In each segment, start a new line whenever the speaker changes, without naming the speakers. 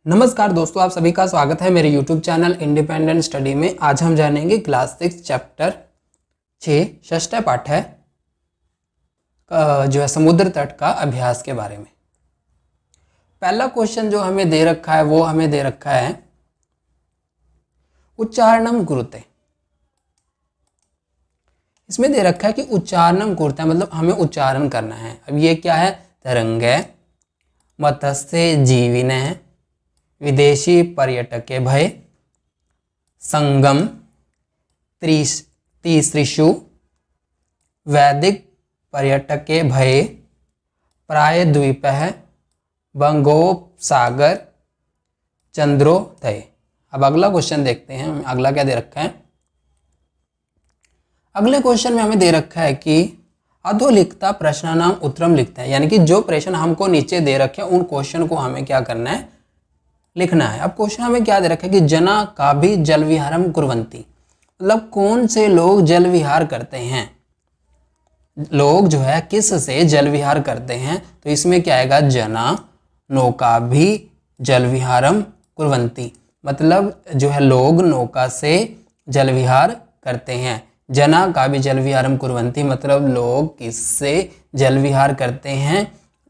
नमस्कार दोस्तों, आप सभी का स्वागत है मेरे YouTube चैनल इंडिपेंडेंट स्टडी में। आज हम जानेंगे क्लास 6 चैप्टर 6 षष्ठ पाठ है जो है समुद्र तट का अभ्यास के बारे में। पहला क्वेश्चन जो हमें दे रखा है वो हमें दे रखा है उच्चारणम कुरुते। इसमें दे रखा है कि उच्चारणम कुरुते मतलब हमें उच्चारण करना है। अब ये क्या है? तरंगे मत्स्य जीविने विदेशी पर्यटके भय संगम तीसृषु वैदिक पर्यटके भय प्रायद्वीपः बंगोपसागर चंद्रोदय। अब अगला क्वेश्चन देखते हैं, अगला क्या दे रखा है। अगले क्वेश्चन में हमें दे रखा है कि अधोलिखिता प्रश्नानाम उत्तरम लिखते हैं, यानी कि जो प्रश्न हमको नीचे दे रखे हैं उन क्वेश्चन को हमें क्या करना है, लिखना है। अब क्वेश्चन हमें क्या दे रखा है कि जना का भी जल विहारम कुर्वन्ति, मतलब कौन से लोग जल विहार करते हैं, लोग जो है किस से जल विहार करते हैं। तो इसमें क्या आएगा? जना नौका भी जल विहारम कुर्वन्ति, मतलब जो है लोग नौका से जल विहार करते हैं। जना का भी जल विहारम कुर्वन्ति मतलब लोग किससे जल विहार करते हैं।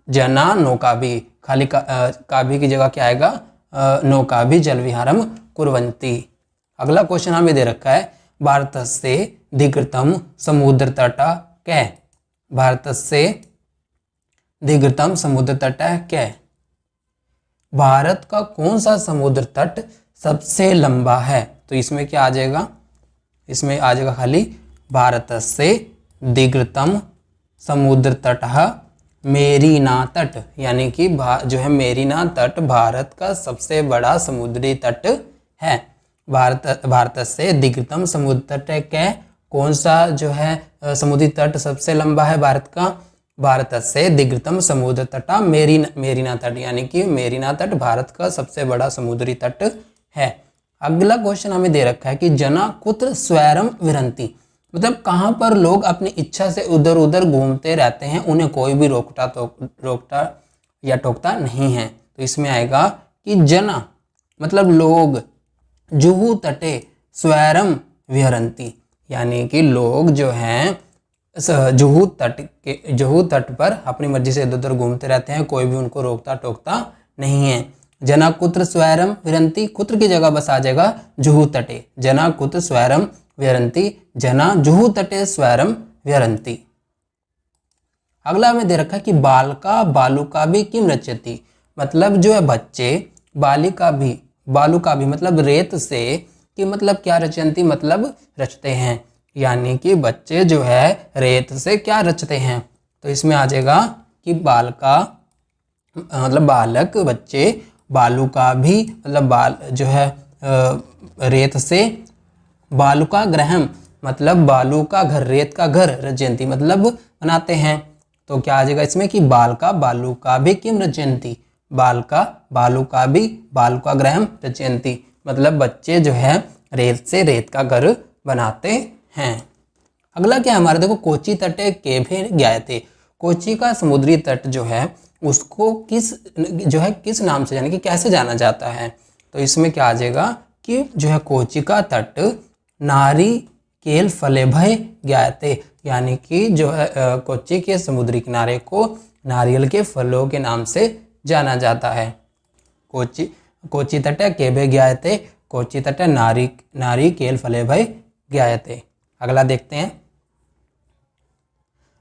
जना नौका भी, खाली का भी की जगह क्या आएगा? नौका भी जल विहारम कुर्वन्ति। अगला क्वेश्चन हमें दे रखा है भारत से दीर्घतम समुद्र तट क्या? भारत से दीर्घतम समुद्र तट क्या? भारत का कौन सा समुद्र तट सबसे लंबा है? तो इसमें क्या आ जाएगा? इसमें आ जाएगा खाली भारत से दीर्घतम समुद्र तट मेरीना तट, यानी कि जो है मेरीना तट भारत का सबसे बड़ा समुद्री तट है। भारत से दीर्घतम समुद्र तट क्या? कौन सा जो है समुद्री तट सबसे लंबा है भारत का? भारत से दीर्घतम समुद्र तट मेरीना तट, यानी कि मेरीना तट भारत का सबसे बड़ा समुद्री तट है। अगला क्वेश्चन हमें दे रखा है कि जना कुत्र स्वैरम विरंती, मतलब कहाँ पर लोग अपनी इच्छा से उधर उधर घूमते रहते हैं, उन्हें कोई भी रोकता या टोकता नहीं है। तो इसमें आएगा कि जना मतलब लोग, जुहू तटे स्वैरम विहरंती, यानी कि लोग जो हैं जुहू तट पर अपनी मर्जी से इधर उधर घूमते रहते हैं, कोई भी उनको रोकता टोकता नहीं है। जना कुत्र स्वैरम विहरंती, कुत्र की जगह बस आ जाएगा जुहू तटे। जना कुत्र स्वैरम विहरंती, जना जुहू तटे स्वैरम विहरंती। अगला हमें दे रखा है कि बालका बालुका भी किम रचयति, मतलब जो है बच्चे बालिका भी मतलब रेत से कि मतलब क्या रचयंती मतलब रचते हैं, यानी कि बच्चे जो है रेत से क्या रचते हैं। तो इसमें आ जाएगा कि बालका मतलब बालक बच्चे, बालुका भी मतलब बाल जो है रेत से, बालुका ग्रहम मतलब बालू का घर, रेत का घर, रचयंती मतलब बनाते हैं। तो क्या आ जाएगा इसमें कि बालका बालुका भी किम रचयंती, बालका बालुका भी बालुका ग्रहम रचयंती मतलब बच्चे जो है रेत से रेत का घर बनाते हैं। अगला क्या हमारे देखो, कोची तटे के भी ज्ञायते, कोची का समुद्री तट जो है उसको किस नाम से, यानी कि कैसे जाना जाता है। तो इसमें क्या आ जाएगा कि जो है कोची का तट नारिकेल फले भय ज्ञायते, यानी कि जो है कोच्चि के समुद्री किनारे को नारियल के फलों के नाम से जाना जाता है। कोच्चि तट के भय ज्ञायते, कोच्चि तट नारिकेल फले भय ज्ञायते। अगला देखते हैं।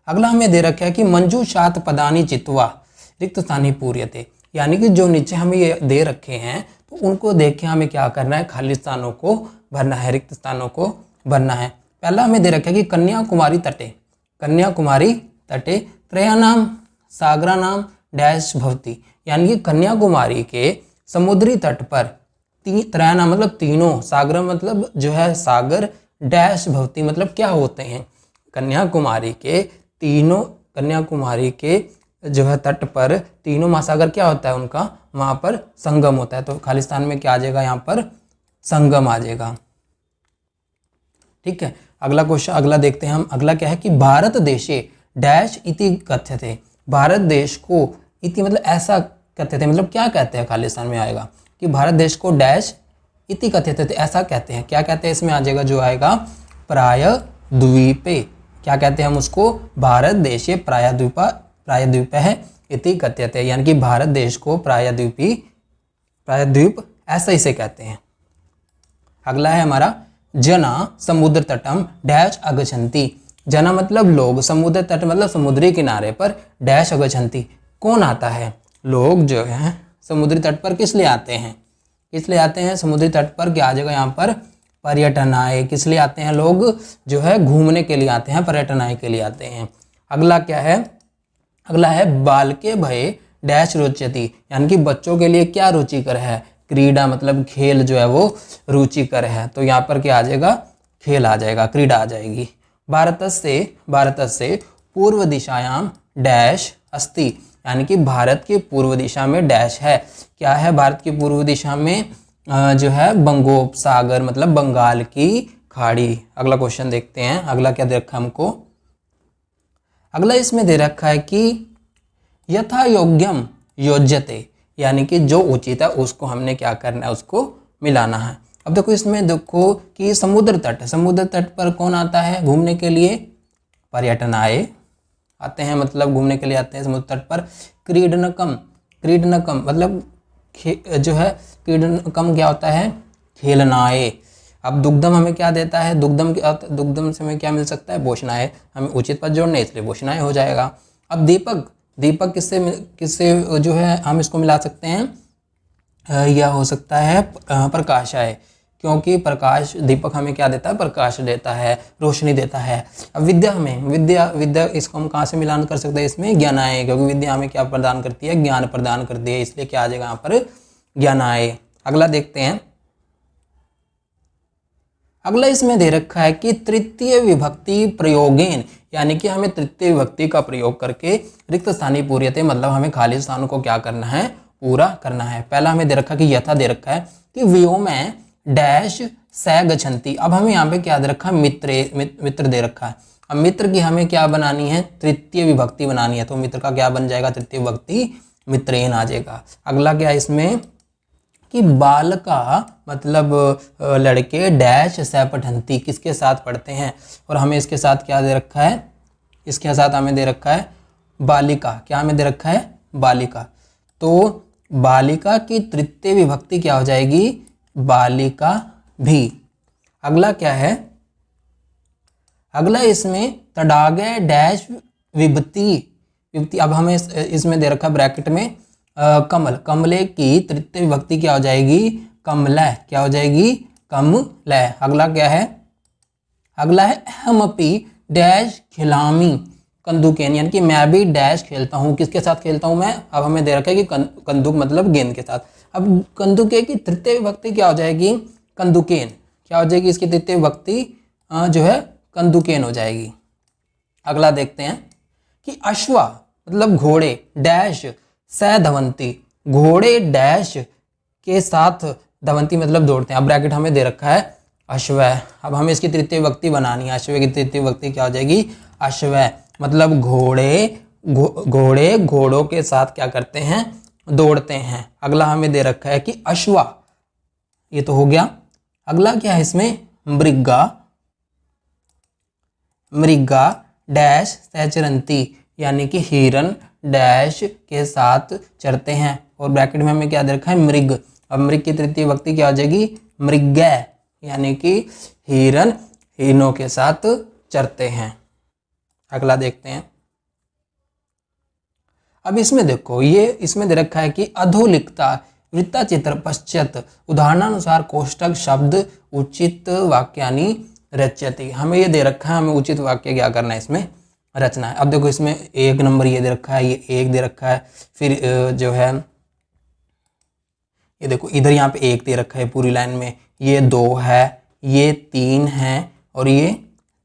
अगला हमें दे रखा है कि मंजू शात पदानी चित्वा रिक्त स्थानी पूर्यते, यानी कि जो नीचे हमें ये दे रखे हैं तो उनको देख के हमें क्या करना है, खाली स्थानों को भरना है, रिक्त स्थानों को भरना है। पहला हमें दे रखा है कि कन्याकुमारी तटे त्रयानाम सागरानाम डैश भवती, यानी कि कन्याकुमारी के समुद्री तट पर त्रयानाम मतलब तीनों, सागर मतलब जो है सागर, डैश भवती मतलब क्या होते हैं। कन्याकुमारी के जो है तट पर तीनों महासागर क्या होता है उनका, वहाँ पर संगम होता है। तो खालिस्तान में क्या आ जाएगा, यहाँ पर संगम आ जाएगा। ठीक है, अगला क्वेश्चन अगला देखते हैं हम। अगला क्या है कि भारत देशे डैश इति कथ्यते, भारत देश को इति मतलब ऐसा कहते थे, मतलब क्या कहते हैं खालिस्तान में आएगा कि भारत देश को डैश इति कथ्यते, ऐसा कहते हैं। क्या कहते हैं इसमें आ जाएगा, जो आएगा प्रायद्वीपे। क्या कहते हैं हम उसको, भारत देश प्रायद्वीप है इति कथ्यते, यानी कि भारत देश को प्रायद्वीप ऐसा इसे कहते हैं। अगला है हमारा जना समुद्र तटम डैश अगछन्ति। जना मतलब लोग, समुद्र तट मतलब समुद्री किनारे पर, डैश अगछन्ति कौन आता है, लोग जो है समुद्री तट पर किस लिए आते हैं, किस लिए आते हैं समुद्री तट पर, क्या आ जाएगा यहाँ पर, पर्यटन आए। किस लिए आते हैं, लोग जो है घूमने के लिए आते हैं, पर्यटन आय के लिए आते हैं। अगला क्या है, अगला है बालके भय डैश रोचयति, यानी कि बच्चों के लिए क्या रुचिकर है, क्रीड़ा मतलब खेल जो है वो रुचिकर है। तो यहाँ पर क्या आ जाएगा, खेल आ जाएगा, क्रीड़ा आ जाएगी। भारतस्य पूर्व दिशायाम डैश अस्ति, यानी कि भारत की पूर्व दिशा में डैश है। क्या है भारत की पूर्व दिशा में, जो है बंगोपसागर मतलब बंगाल की खाड़ी। अगला क्वेश्चन देखते हैं, अगला क्या दे रखा है हमको, अगला इसमें दे रखा है कि यथा योग्यम योज्यते, यानी कि जो उचित है उसको हमने क्या करना है, उसको मिलाना है। अब देखो इसमें देखो कि समुद्र तट पर कौन आता है घूमने के लिए, पर्यटन आते हैं मतलब घूमने के लिए आते हैं समुद्र तट पर। क्रीडनकम मतलब जो है क्रीडनकम क्या होता है, खेलना आए। अब दुग्धम हमें क्या देता है, दुग्धम से हमें क्या मिल सकता है, पोषणाएं। हमें उचित पद जोड़ने इसलिए पोषणाएं हो जाएगा। अब दीपक किससे जो है हम इसको मिला सकते हैं, यह हो सकता है प्रकाशाय, क्योंकि प्रकाश दीपक हमें क्या देता है, प्रकाश देता है, रोशनी देता है। अब विद्या इसको हम कहाँ से मिलान कर सकते हैं, इसमें ज्ञानाय, क्योंकि विद्या हमें क्या प्रदान करती है, ज्ञान प्रदान करती है, इसलिए क्या आ जाएगा यहाँ पर ज्ञानाय। अगला देखते हैं, अगला इसमें दे रखा है कि तृतीय विभक्ति प्रयोगेन, यानी कि हमें तृतीय विभक्ति का प्रयोग करके रिक्त स्थानी पूर्यते मतलब हमें खाली स्थानों को क्या करना है, पूरा करना है। पहला हमें दे रखा कि यथा दे रखा है कि व्योम डैश स गच्छन्ति। अब हमें यहाँ पे क्या दे रखा है, मित्र दे रखा है। अब मित्र की हमें क्या बनानी है, तृतीय विभक्ति बनानी है, तो मित्र का क्या बन जाएगा, तृतीय विभक्ति मित्रेन आ जाएगा। अगला क्या है इसमें कि बालका मतलब लड़के डैश स पठन्ति किसके साथ पढ़ते हैं, और हमें इसके साथ क्या दे रखा है, इसके साथ हमें दे रखा है बालिका। क्या हमें दे रखा है, बालिका। तो बालिका की तृतीय विभक्ति क्या हो जाएगी, बालिका भी। अगला क्या है, अगला इसमें तडागे डैश विभक्ति। अब हमें इसमें दे रखा ब्रैकेट में कमले की तृतीय विभक्ति क्या हो जाएगी, कमलय। क्या हो जाएगी, कमलय। अगला क्या है, अगला है अहमपि डैश खिलामी कंदुकेन, यानी कि मैं भी डैश खेलता हूँ। किसके साथ खेलता हूँ मैं, अब हमें दे रखा है कि कंदुक मतलब गेंद के साथ। अब कंदुके की तृतीय विभक्ति क्या हो जाएगी, कंदुकेन। क्या हो जाएगी इसकी तृतीय विभक्ति, जो है कंदुकेन हो जाएगी। अगला देखते हैं कि अश्वा मतलब घोड़े डैश स धवंती, घोड़े डैश के साथ धवंती मतलब दौड़ते हैं। अब ब्रैकेट हमें दे रखा है अश्वय। अब हमें इसकी तृतीय विभक्ति बनानी है। अश्वय की तृतीय विभक्ति क्या हो जाएगी, अश्वय मतलब घोड़े घोड़ों के साथ क्या करते हैं, दौड़ते हैं। अगला हमें दे रखा है कि अश्वा, ये तो हो गया। अगला क्या है इसमें, मृगा डैश सहचरंती, यानी कि हिरन डैश के साथ चरते हैं, और ब्रैकेट में हमें क्या दे रखा है, मृग। अब मृग की तृतीय विभक्ति क्या हो जाएगी, मृगय, यानी कि हिरन हिरनों के साथ चरते हैं। अगला देखते हैं, अब इसमें देखो ये इसमें दे रखा है कि अधोलिखिता वृत्ता चित्र पश्चात उदाहरणानुसार कोष्टक शब्द उचित वाक्यानि रच्यति। हमें ये दे रखा है, हमें उचित वाक्य क्या करना है, इसमें रचना है। अब देखो इसमें एक नंबर ये दे रखा है, ये एक दे रखा है, फिर जो है ये देखो इधर यहाँ पे एक दे रखा है पूरी लाइन में, ये 2 है, ये 3 है, और ये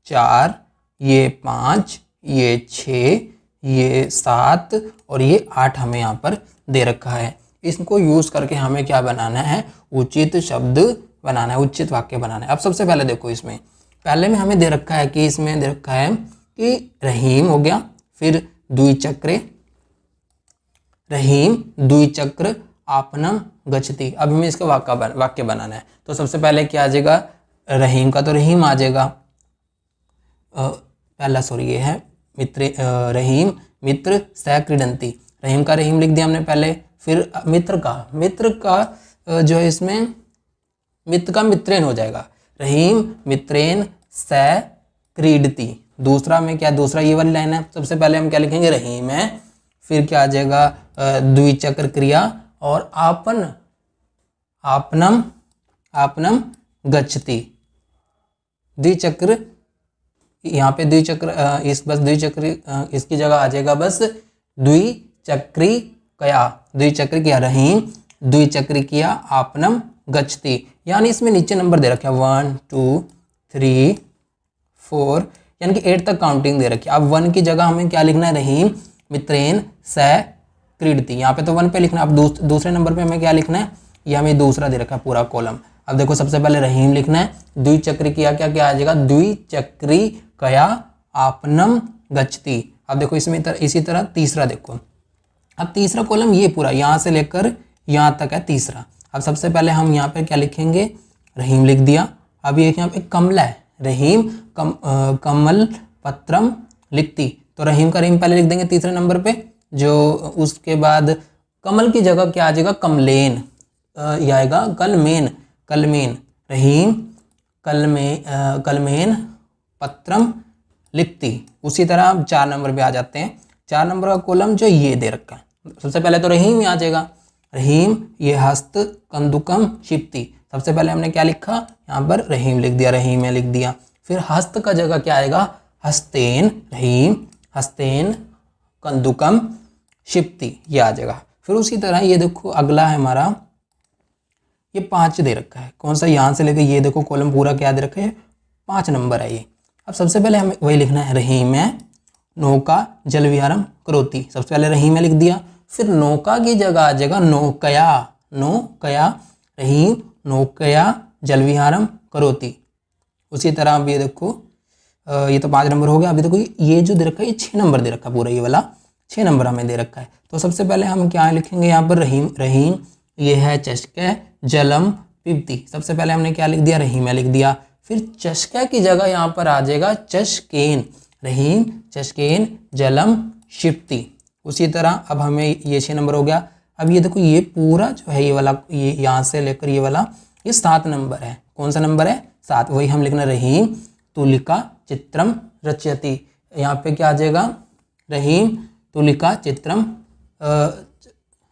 4, ये 5, ये 6, ये 7 और ये 8 हमें यहाँ पर दे रखा है। इसको यूज करके हमें क्या बनाना है, उचित शब्द बनाना है, उचित वाक्य बनाना है। अब सबसे पहले देखो इसमें पहले में हमें दे रखा है कि इसमें दे रखा है कि रहीम हो गया, फिर द्विचक्र, रहीम द्विचक्र आपनम गच्छति। अब हमें इसका वाक्य बनाना है। तो सबसे पहले क्या आ जाएगा, रहीम का तो रहीम आ जाएगा, पहला सॉरी ये है मित्र, रहीम मित्र स क्रीडंती, रहीम का रहीम लिख दिया हमने पहले। फिर मित्र का जो है इसमें मित्र का मित्रेन हो जाएगा, रहीम मित्रेन स क्रीडति। दूसरा में क्या, दूसरा ये वाली लाइन है, सबसे पहले हम क्या लिखेंगे, रहीम है, फिर क्या आ जाएगा द्विचक्र क्रिया और आपनम गच्छति। द्विचक्र, यहाँ पे द्विचक्र बस द्विचक्री इसकी जगह आ जाएगा बस द्विचक्री कया, रहीम द्विचक्री किया आपनम गच्छति। यानी इसमें नीचे नंबर दे रखे हैं 1 2 3 4, यानी कि 8 तक काउंटिंग दे रखी है। अब 1 की जगह हमें क्या लिखना है, रहीम मित्रेन स क्रीडति। यहाँ पे तो 1 पे लिखना है। अब दूसरे नंबर पे हमें क्या लिखना है, ये हमें दूसरा दे रखा है पूरा कॉलम। अब देखो सबसे पहले रहीम लिखना है, द्विचक्री किया क्या क्या आ जाएगा, द्विचक्री कया आपनम गच्छति। अब देखो इसमें इसी तरह तीसरा देखो, अब तीसरा कॉलम ये पूरा यहाँ से लेकर यहाँ तक है तीसरा। अब सबसे पहले हम यहाँ पे क्या लिखेंगे, रहीम लिख दिया। अब ये यहाँ पे कमला है, रहीम कमल पत्रम लिखती, तो रहीम का रहीम पहले लिख देंगे तीसरे नंबर पे। जो उसके बाद कमल की जगह क्या आ जाएगा, कमलेन, ये आएगा कलमेन, रहीम कलमेन पत्रम लिखती। उसी तरह अब 4 नंबर पे आ जाते हैं। 4 नंबर का कॉलम जो ये दे रखा है, सबसे पहले तो रहीम ही आ जाएगा, रहीम ये हस्त कंदुकम क्षिप्ति। सबसे पहले हमने क्या लिखा, यहाँ पर रहीम लिख दिया, रहीम में लिख दिया। फिर हस्त का जगह क्या आएगा, हस्तेन, रहीम हस्तेन कंदुकम क्षिप्ति, ये आ जाएगा। फिर उसी तरह ये देखो अगला है हमारा, ये 5 दे रखा है, कौन सा, यहाँ से लेकर ये देखो कॉलम पूरा क्या दे रखा है, 5 नंबर है ये। अब सबसे पहले हमें वही लिखना है, रहीम है नौका जल विहारम करोति। सबसे पहले रहीम में लिख दिया, फिर नौका की जगह आ जाएगा नौकया, रहीम नौकया जल विहारम करोति। उसी तरह अब ये देखो ये तो 5 नंबर हो गया। अभी देखो ये जो दे रखा है ये 6 नंबर दे रखा है, पूरा ये वाला 6 नंबर हमें दे रखा है। तो सबसे पहले हम क्या लिखेंगे यहाँ पर, रहीम ये है चषक जलम पिबती। सबसे पहले हमने क्या लिख दिया, रहीम में लिख दिया। फिर चषक की जगह यहाँ पर आ जाएगा चषकेन, रहीम चषकेन जलम क्षिप्ति। उसी तरह अब हमें ये 6 नंबर हो गया। अब ये देखो ये पूरा जो है ये वाला, ये यहाँ से लेकर ये वाला, ये 7 नंबर है। कौन सा नंबर है, 7। वही हम लिखना, रहीम तुलिका चित्रम रचयति। यहाँ पे क्या आ जाएगा, रहीम तुलिका चित्रम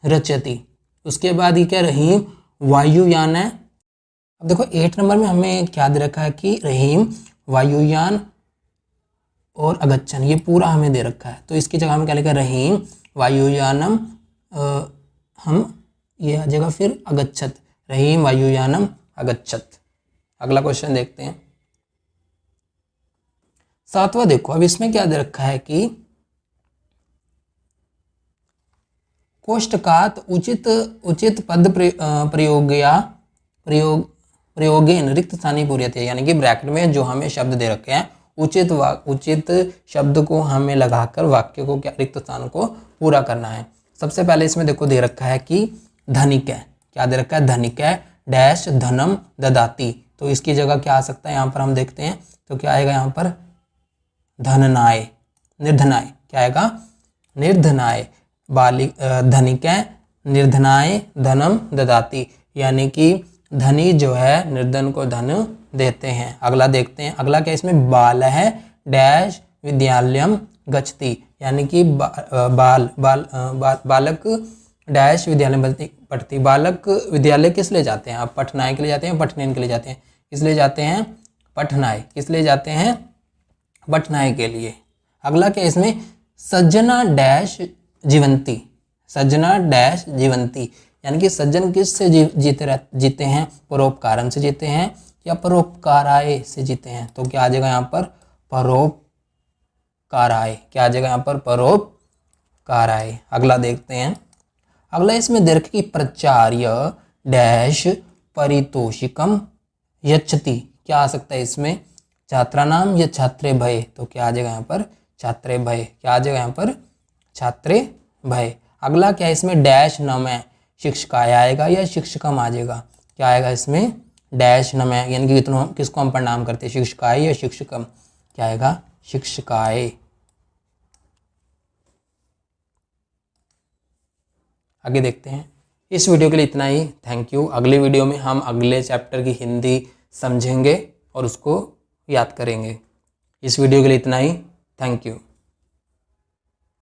रचयति। उसके बाद ये क्या, रहीम वायुयान है। अब देखो 8 नंबर में हमें क्या दे रखा है कि रहीम वायुयान और अगच्छन, ये पूरा हमें दे रखा है। तो इसकी जगह हमें क्या लिखा, रहीम वायुयानम, हम ये आ जाएगा फिर अगच्छत, रहीम वायुयानम अगच्छत। अगला क्वेश्चन देखते हैं, 7वां देखो। अब इसमें क्या दे रखा है कि कोष्टकात उचित पद प्रयोगेन रिक्त स्थानी पूर्यते, यानी कि ब्रैकेट में जो हमें शब्द दे रखे हैं उचित शब्द को हमें लगाकर वाक्य को क्या, रिक्त स्थान को पूरा करना है। सबसे पहले इसमें देखो दे रखा है कि धनिक है, क्या दे रखा है, धनिक है डैश धनम ददाती। तो इसकी जगह क्या आ सकता है, यहाँ पर हम देखते हैं तो क्या आएगा, यहाँ पर धननाय, निर्धनाय, क्या आएगा, निर्धनाय, धनिक है निर्धनाय धनम ददाती, यानी कि धनी जो है निर्धन को धन देते हैं। अगला देखते हैं, अगला क्या, इसमें बाल है डैश विद्यालयम गच्छति, यानी कि बालक डैश विद्यालय पढ़ती। बालक विद्यालय किस लिए जाते हैं, आप पठनाय के लिए जाते हैं, पठनेन के लिए जाते हैं, किस लिए जाते हैं, पठनाय, किस लिए जाते हैं, पठनाय के लिए। अगला क्या, इसमें सज्जना डैश जीवंती, सज्जना डैश जीवंती, यानी कि सज्जन किससे जीते हैं, परोपकारम से जीते हैं या परोपकाराय से जीते हैं। तो क्या आ जाएगा यहाँ पर, परोपकाराय, क्या आ जाएगा यहाँ पर, परोपकाराय। अगला देखते हैं, अगला इसमें दे रखा कि प्राचार्य डैश पारितोषिकम यच्छति, क्या आ सकता है इसमें, छात्रा नाम या छात्रे भय। तो क्या आ जाएगा यहाँ पर, छात्रे भय, क्या आ जाएगा यहाँ पर, छात्रे भय। अगला क्या है, इसमें डैश नम है, शिक्षकाय आएगा या शिक्षकम आ जाएगा? क्या आएगा इसमें? डैश नम है, यानी कि किसको हम प्रणाम करते हैं, शिक्षकाय या शिक्षकम? क्या आएगा? शिक्षकाय। आगे देखते हैं। इस वीडियो के लिए इतना ही, थैंक यू। अगले वीडियो में हम अगले चैप्टर की हिंदी समझेंगे और उसको याद करेंगे। इस वीडियो के लिए इतना ही, थैंक यू।